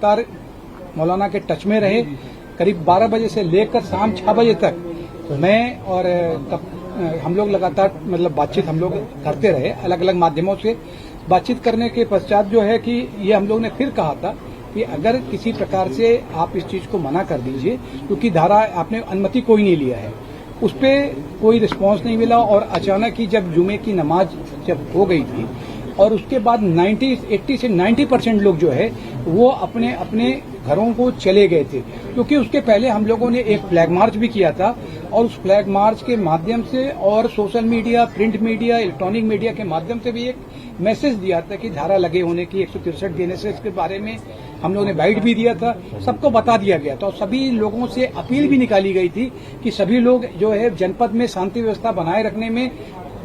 लगातार मौलाना के टच में रहे। करीब 12 बजे से लेकर शाम 6 बजे तक मैं और हम लोग लगातार मतलब बातचीत हम लोग करते रहे, अलग अलग माध्यमों से बातचीत करने के पश्चात जो है कि ये हम लोग ने फिर कहा था कि अगर किसी प्रकार से आप इस चीज को मना कर दीजिए, क्योंकि धारा आपने अनुमति कोई नहीं लिया है, उस पर कोई रिस्पांस नहीं मिला। और अचानक ही जब जुमे की नमाज जब हो गई थी और उसके बाद 80 से 90% लोग जो है वो अपने अपने घरों को चले गए थे, क्योंकि उसके पहले हम लोगों ने एक फ्लैग मार्च भी किया था और उस फ्लैग मार्च के माध्यम से और social media, print media, electronic media के माध्यम से भी एक मैसेज दिया था कि धारा लगे होने की 163 देने से इसके बारे में हम लोगों ने बाइट भी दिया था, सबको बता दिया गया था। और सभी लोगों से अपील भी निकाली गई थी कि सभी लोग जो है जनपद में शांति व्यवस्था बनाए रखने में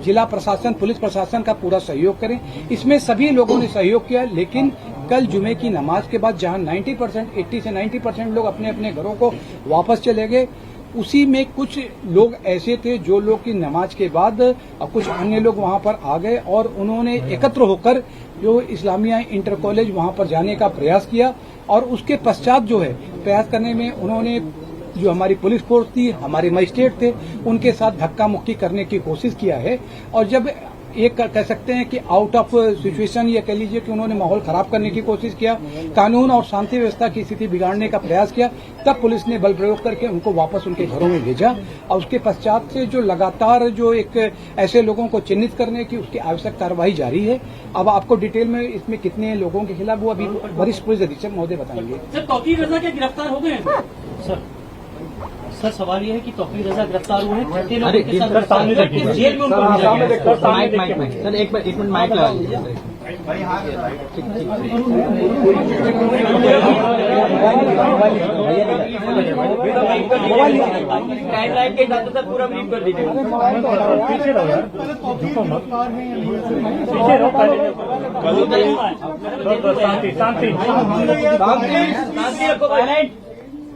जिला प्रशासन, पुलिस प्रशासन का पूरा सहयोग करें। इसमें सभी लोगों ने सहयोग किया, लेकिन कल जुमे की नमाज के बाद जहां 80 से 90% लोग अपने अपने घरों को वापस चले गए, उसी में कुछ लोग ऐसे थे जो लोग की नमाज के बाद कुछ अन्य लोग वहां पर आ गए और उन्होंने एकत्र होकर जो इस्लामिया इंटर कॉलेज वहां पर जाने का प्रयास किया। और उसके पश्चात जो है प्रयास करने में उन्होंने जो हमारी पुलिस फोर्स थी, हमारे मजिस्ट्रेट थे, उनके साथ धक्का मुक्की करने की कोशिश किया है। और जब एक कह सकते हैं कि आउट ऑफ सिचुएशन, या कह लीजिए कि उन्होंने माहौल खराब करने की कोशिश किया, कानून और शांति व्यवस्था की स्थिति बिगाड़ने का प्रयास किया, तब पुलिस ने बल प्रयोग करके उनको वापस उनके घरों में भेजा। और उसके पश्चात से जो लगातार जो एक ऐसे लोगों को चिन्हित करने की उसकी आवश्यक कार्रवाई जारी है। अब आपको डिटेल में इसमें कितने लोगों के खिलाफ वो अभी वरिष्ठ पुलिस अधीक्षक महोदय बताएंगे। सर, तौकीर रजा के गिरफ्तार हो गए हैं सर? सवाल ये है कि तौकीर रजा गिरफ्तार हुए हैं, छठे लोगों के साथ जेल में उनको भेजा गया। सर एक मिनट माइक लगा लीजिए। टाइमलाइन के हिसाब से पूरा ब्रीफ कर दीजिए। पीछे रहो यार, झुको मत, पीछे रहो पहले। शांति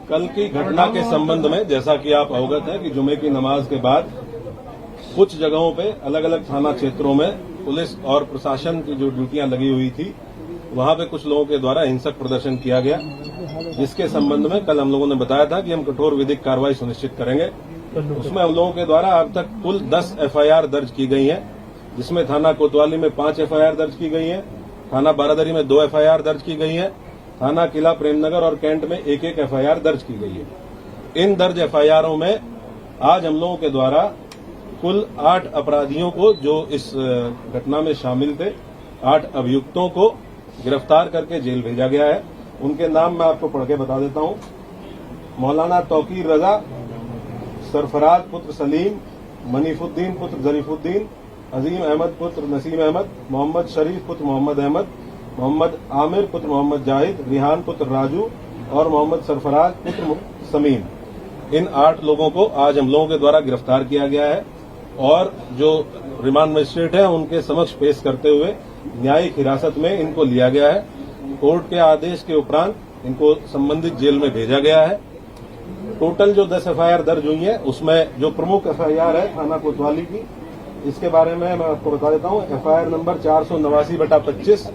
कल की घटना के संबंध में जैसा कि आप अवगत हैं कि जुमे की नमाज के बाद कुछ जगहों पे अलग अलग थाना क्षेत्रों में पुलिस और प्रशासन की जो ड्यूटियां लगी हुई थी, वहां पे कुछ लोगों के द्वारा हिंसक प्रदर्शन किया गया, जिसके संबंध में कल हम लोगों ने बताया था कि हम कठोर विधिक कार्रवाई सुनिश्चित करेंगे। उसमें हम लोगों के द्वारा अब तक कुल 10 FIR दर्ज की गई हैं, जिसमें थाना कोतवाली में 5 FIR दर्ज की गई हैं, थाना बारादरी में 2 FIR दर्ज की गई हैं, थाना किला प्रेमनगर और कैंट में 1-1 FIR दर्ज की गई है। इन दर्ज FIRों में आज हम लोगों के द्वारा कुल 8 अपराधियों को, जो इस घटना में शामिल थे, 8 अभियुक्तों को गिरफ्तार करके जेल भेजा गया है। उनके नाम मैं आपको पढ़ के बता देता हूं। मौलाना तौकीर रजा, सरफराज पुत्र सलीम, मनीफुद्दीन पुत्र जरीफुद्दीन, अजीम अहमद पुत्र नसीम अहमद, मोहम्मद शरीफ पुत्र मोहम्मद अहमद, मोहम्मद आमिर पुत्र मोहम्मद जाहिद, रिहान पुत्र राजू और मोहम्मद सरफराज पुत्र समीम। इन 8 लोगों को आज हम लोगों के द्वारा गिरफ्तार किया गया है और जो रिमांड मजिस्ट्रेट है उनके समक्ष पेश करते हुए न्यायिक हिरासत में इनको लिया गया है। कोर्ट के आदेश के उपरांत इनको संबंधित जेल में भेजा गया है। टोटल जो 10 FIR दर्ज हुई है, उसमें जो प्रमुख FIR है थाना कोतवाली की, इसके बारे में मैं आपको बता देता हूँ। FIR नंबर 489/25,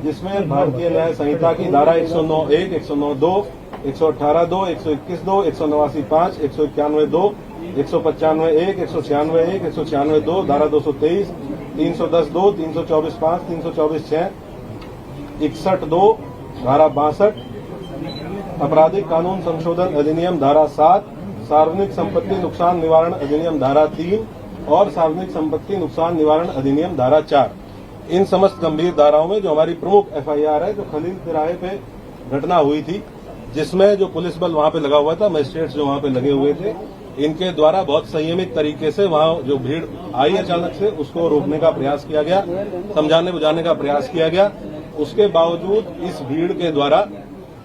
जिसमें भारतीय न्याय संहिता की धारा 109(1), 109(2), 118(2), 121(2), 189(5), 191(2), 195(1), 196(1), 196(2), धारा 223, 310(2), 324(5), 324(6), 61(2), धारा 62, आपराधिक कानून संशोधन अधिनियम धारा 7, सार्वजनिक संपत्ति नुकसान निवारण अधिनियम धारा 3 और सार्वजनिक संपत्ति नुकसान निवारण अधिनियम धारा 4। इन समस्त गंभीर धाराओं में जो हमारी प्रमुख FIR है, जो खलील तिराहे पे घटना हुई थी, जिसमें जो पुलिस बल वहां पे लगा हुआ था, मजिस्ट्रेट्स जो वहां पे लगे हुए थे, इनके द्वारा बहुत संयमित तरीके से वहां जो भीड़ आई अचानक से, उसको रोकने का प्रयास किया गया, समझाने बुझाने का प्रयास किया गया। उसके बावजूद इस भीड़ के द्वारा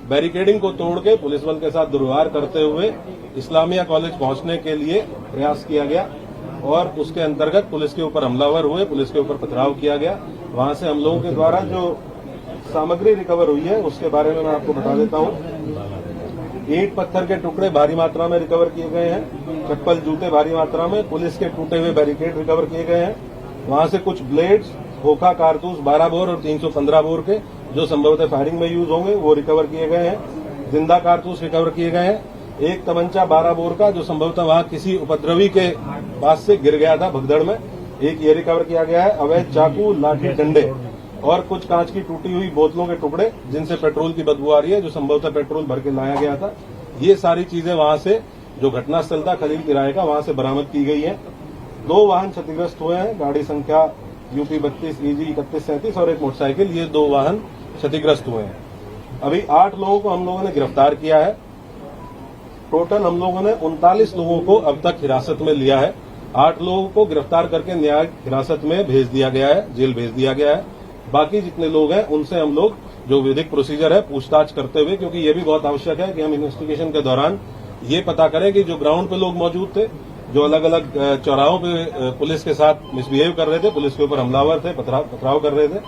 बैरिकेडिंग को तोड़ के पुलिस बल के साथ दुर्व्यवहार करते हुए इस्लामिया कॉलेज पहुंचने के लिए प्रयास किया गया और उसके अंतर्गत पुलिस के ऊपर हमलावर हुए, पुलिस के ऊपर पथराव किया गया। वहां से हम लोगों के द्वारा जो सामग्री रिकवर हुई है उसके बारे में मैं आपको बता देता हूं। ईंट पत्थर के टुकड़े भारी मात्रा में रिकवर किए गए हैं, चप्पल जूते भारी मात्रा में, पुलिस के टूटे हुए बैरिकेड रिकवर किए गए हैं। वहां से कुछ ब्लेड्स, खोखा कारतूस 12 बोर और 315 बोर के, जो संभवतः फायरिंग में यूज होंगे वो रिकवर किए गए हैं। जिंदा कारतूस रिकवर किए गए हैं। एक तमंचा 12 बोर का जो संभवतः वहां किसी उपद्रवी के पास से गिर गया था भगदड़ में, एक ये रिकवर किया गया है। अवैध चाकू, लाठी, डंडे और कुछ कांच की टूटी हुई बोतलों के टुकड़े जिनसे पेट्रोल की बदबू आ रही है, जो संभवतः पेट्रोल भर के लाया गया था। ये सारी चीजें वहां से जो घटनास्थल था खलील किराए का, वहां से बरामद की गई है। 2 वाहन क्षतिग्रस्त हुए हैं, गाड़ी संख्या यूपी 32 EG 3137 और एक मोटरसाइकिल, ये 2 वाहन क्षतिग्रस्त हुए हैं। अभी 8 लोगों को हम लोगों ने गिरफ्तार किया है। टोटल हम लोगों ने 39 लोगों को अब तक हिरासत में लिया है। 8 लोगों को गिरफ्तार करके न्यायिक हिरासत में भेज दिया गया है, जेल भेज दिया गया है। बाकी जितने लोग हैं उनसे हम लोग जो विधिक प्रोसीजर है पूछताछ करते हुए, क्योंकि ये भी बहुत आवश्यक है कि हम इन्वेस्टिगेशन के दौरान ये पता करें कि जो ग्राउंड पे लोग मौजूद थे, जो अलग अलग चौराहों पे पुलिस के साथ मिसबिहेव कर रहे थे, पुलिस के ऊपर हमलावर थे, पथराव कर रहे थे,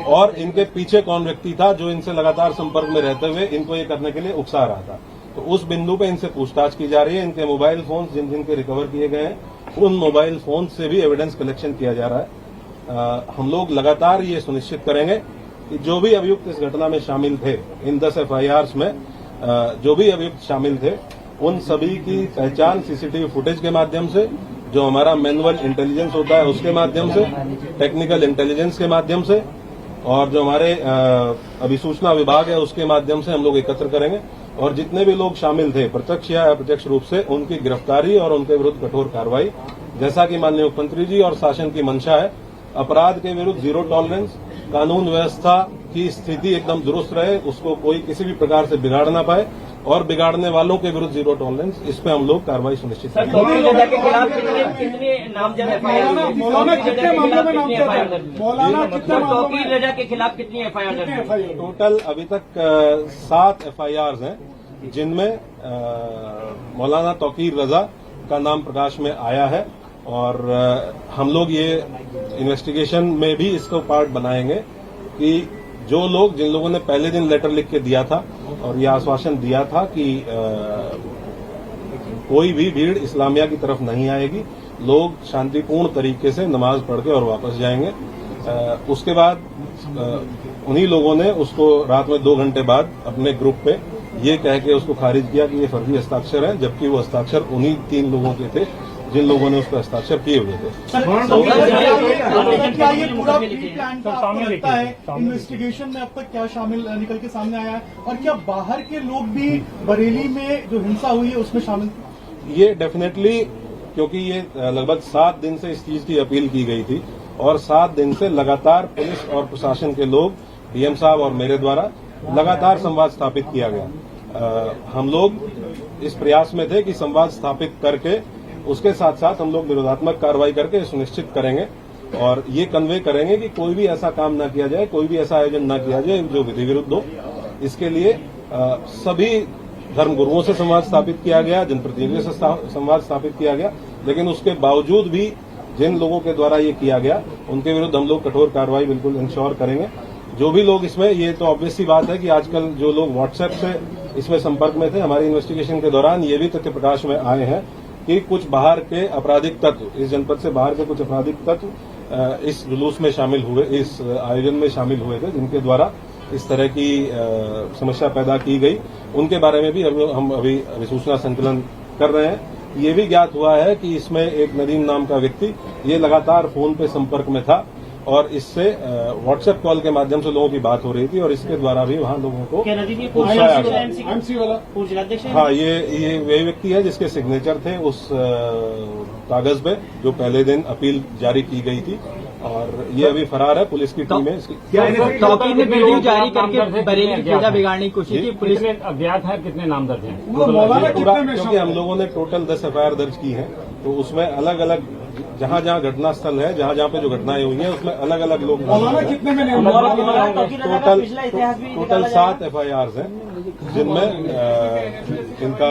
और इनके पीछे कौन व्यक्ति था जो इनसे लगातार संपर्क में रहते हुए इनको ये करने के लिए उकसा रहा था। तो उस बिंदु पे इनसे पूछताछ की जा रही है। इनके मोबाइल फोन जिन जिनके रिकवर किए गए हैं, उन मोबाइल फोन से भी एविडेंस कलेक्शन किया जा रहा है। हम लोग लगातार ये सुनिश्चित करेंगे कि जो भी अभियुक्त इस घटना में शामिल थे, इन 10 FIRs में जो भी अभियुक्त शामिल थे, उन सभी की पहचान सीसीटीवी फुटेज के माध्यम से, जो हमारा मैनुअल इंटेलिजेंस होता है उसके माध्यम से, टेक्निकल इंटेलिजेंस के माध्यम से, और जो हमारे अभिसूचना विभाग है उसके माध्यम से हम लोग एकत्र करेंगे। और जितने भी लोग शामिल थे प्रत्यक्ष या अप्रत्यक्ष रूप से, उनकी गिरफ्तारी और उनके विरुद्ध कठोर कार्रवाई, जैसा कि माननीय मुख्यमंत्री जी और शासन की मंशा है। अपराध के विरुद्ध जीरो टॉलरेंस, कानून व्यवस्था की स्थिति एकदम दुरुस्त रहे, उसको कोई किसी भी प्रकार से बिगाड़ ना पाए, और बिगाड़ने वालों के विरुद्ध जीरो टॉलरेंस, इस पे हम लोग कार्रवाई सुनिश्चित करेंगे। तौकीर रजा के खिलाफ कितने नामजद FIR हुए? तौकीर रजा के खिलाफ कितनी FIR दर्ज हुई? टोटल अभी तक 7 FIRs हैं, जिनमें मौलाना तौकीर रजा का नाम प्रकाश में आया है। और हम लोग ये इन्वेस्टिगेशन में भी इसको पार्ट बनाएंगे कि जो लोग, जिन लोगों ने पहले दिन लेटर लिख के दिया था और यह आश्वासन दिया था कि कोई भी भीड़ इस्लामिया की तरफ नहीं आएगी, लोग शांतिपूर्ण तरीके से नमाज पढ़ के और वापस जाएंगे, उसके बाद उन्हीं लोगों ने उसको रात में 2 घंटे बाद अपने ग्रुप पे ये कह के उसको खारिज किया कि ये फर्जी हस्ताक्षर है, जबकि वो हस्ताक्षर उन्हीं 3 लोगों के थे जिन लोगों ने उस पर हस्ताक्षर किए हुए थे। क्या ये पूरा प्री प्लान का आपको लगता है? इन्वेस्टिगेशन में अब तक क्या शामिल निकल के सामने आया है, और क्या बाहर के लोग भी बरेली में जो हिंसा हुई है उसमें शामिल थे? ये डेफिनेटली, क्योंकि ये लगभग 7 दिन से इस चीज की अपील की गई थी, और 7 दिन से लगातार पुलिस और प्रशासन के लोग, DM साहब और मेरे द्वारा लगातार संवाद स्थापित किया गया। हम लोग इस प्रयास में थे कि संवाद स्थापित करके उसके साथ साथ हम लोग निरोधात्मक कार्रवाई करके सुनिश्चित करेंगे और ये कन्वे करेंगे कि कोई भी ऐसा काम ना किया जाए, कोई भी ऐसा आयोजन ना किया जाए जो विधि विरुद्ध हो। इसके लिए सभी धर्मगुरुओं से संवाद स्थापित किया गया, जनप्रतिनिधियों से संवाद स्थापित किया गया, लेकिन उसके बावजूद भी जिन लोगों के द्वारा ये किया गया उनके विरुद्ध हम लोग कठोर कार्रवाई बिल्कुल इंश्योर करेंगे। जो भी लोग इसमें, ये तो ऑब्वियस सी बात है कि आजकल जो लोग व्हाट्सएप से इसमें संपर्क में थे, हमारी इन्वेस्टिगेशन के दौरान ये भी तथ्य प्रकाश में आए हैं कि कुछ बाहर के आपराधिक तत्व, इस जनपद से बाहर के कुछ आपराधिक तत्व इस जुलूस में शामिल हुए, इस आयोजन में शामिल हुए थे, जिनके द्वारा इस तरह की समस्या पैदा की गई। उनके बारे में भी हम अभी सूचना संकलन कर रहे हैं। ये भी ज्ञात हुआ है कि इसमें एक नदीम नाम का व्यक्ति ये लगातार फोन पे संपर्क में था और इससे व्हाट्सएप कॉल के माध्यम से लोगों की बात हो रही थी और इसके द्वारा भी वहां लोगों को उकसाया गया। हाँ, ये वही व्यक्ति है जिसके सिग्नेचर थे उस कागज पे जो पहले दिन अपील जारी की गई थी और ये अभी फरार है। पुलिस की टीम है। तौकीर ने वीडियो जारी करके बरेली की पूजा बिगाड़ने की कोशिश की। पुलिस में अज्ञात है कितने नामजद हैं? क्योंकि हम लोगों ने टोटल 10 FIR दर्ज की हैं, तो उसमें अलग अलग जहां जहां घटना स्थल है, जहां जहां पे जो घटनाएं हुई हैं, उसमें अलग अलग लोग कितने में टोटल 7 FIRs हैं, जिनमें इनका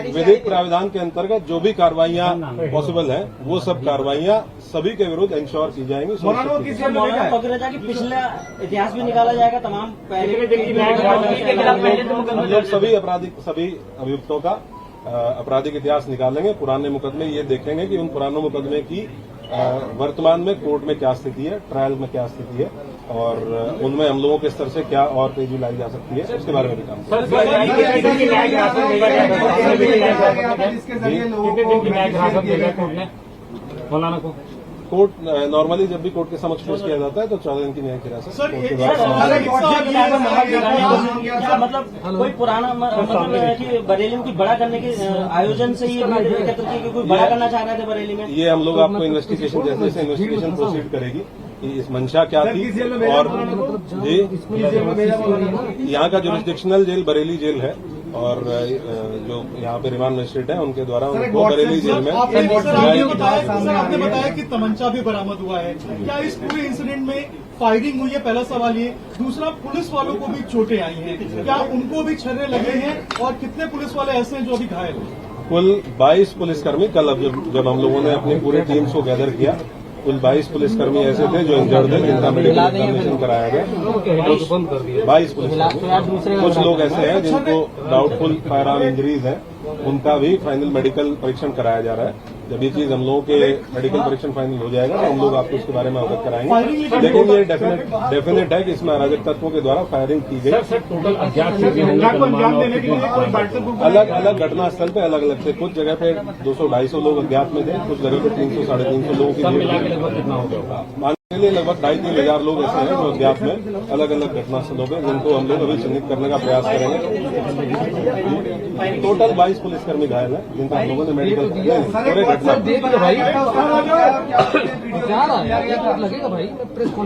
विधिक प्राविधान के अंतर्गत जो भी कार्रवाइयां पॉसिबल हैं, वो सब कार्रवाइयां सभी के विरुद्ध इंश्योर की जाएंगी। पिछला इतिहास भी निकाला जाएगा तमाम लोग सभी अभियुक्तों का आपराधिक इतिहास निकालेंगे, पुराने मुकदमे ये देखेंगे कि उन पुराने मुकदमे की वर्तमान में कोर्ट में क्या स्थिति है, ट्रायल में क्या स्थिति है और उनमें हम लोगों के स्तर से क्या और तेजी लाई जा सकती है, उसके बारे में भी काम करेंगे। मौलाना को कोर्ट नॉर्मली जब भी कोर्ट के समक्ष पेश किया जाता है तो 14 दिन की न्यायिक हिरासत सर, कोर्ट के एक द्वारा क्या मतलब कोई पुराना मतलब है कि बरेली में कुछ बड़ा करने के आयोजन से ही एकत्र किए कि कोई बड़ा करना चाह रहे थे बरेली में? ये हम लोग आपको इन्वेस्टिगेशन जैसे जैसे इन्वेस्टिगेशन प्रोसीड करेगी कि इस मंशा क्या थी और जी यहाँ का जुरिस्डिक्शनल जेल बरेली जेल है और जो यहाँ पे रिमांड मजिस्ट्रेट है उनके द्वारा उनको बरेली जेल में आपने बताया कि तमंचा भी बरामद हुआ है। क्या इस पूरे इंसिडेंट में फायरिंग हुई है? पहला सवाल ये। दूसरा, पुलिस वालों को भी चोटें आई हैं, क्या उनको भी छर्रे लगे हैं और कितने पुलिस वाले ऐसे हैं जो अभी घायल हैं? कुल 22 पुलिसकर्मी कल अब जब हम लोगों ने अपनी पूरी टीम्स को गैदर किया, कुल 22 पुलिसकर्मी ऐसे थे जो इंजर्ड थे, जिनका मेडिकल एग्जामिनेशन कराया गया। 22 पुलिसकर्मी, कुछ लोग ऐसे हैं जिनको डाउटफुल फायर आर्म इंजरीज है, उनका भी फाइनल मेडिकल परीक्षण कराया जा रहा है। जब ये चीज हम लोगों के मेडिकल परीक्षण फाइनल हो जाएगा तो हम लोग आपको इसके बारे में अवगत कराएंगे। लेकिन ये डेफिनेट है कि इसमें अराजक तत्वों के द्वारा फायरिंग की गई। टोटल अज्ञात अलग अलग घटना स्थल पे अलग अलग थे। कुछ जगह पे 200-250 लोग अज्ञात में थे, कुछ जगह पे 300-350 लोगों की भीड़ कितना हो गया? मानने के लिए लगभग 2,5-3 हजार लोग ऐसे हैं जो अज्ञात में अलग अलग घटना स्थलों पे, जिनको हम लोग अभी चिन्हित करने का प्रयास करेंगे। टोटल 22 पुलिसकर्मी घायल है, जिनका हम लोगों ने मेडिकल पूरे घटना लगेगा भाई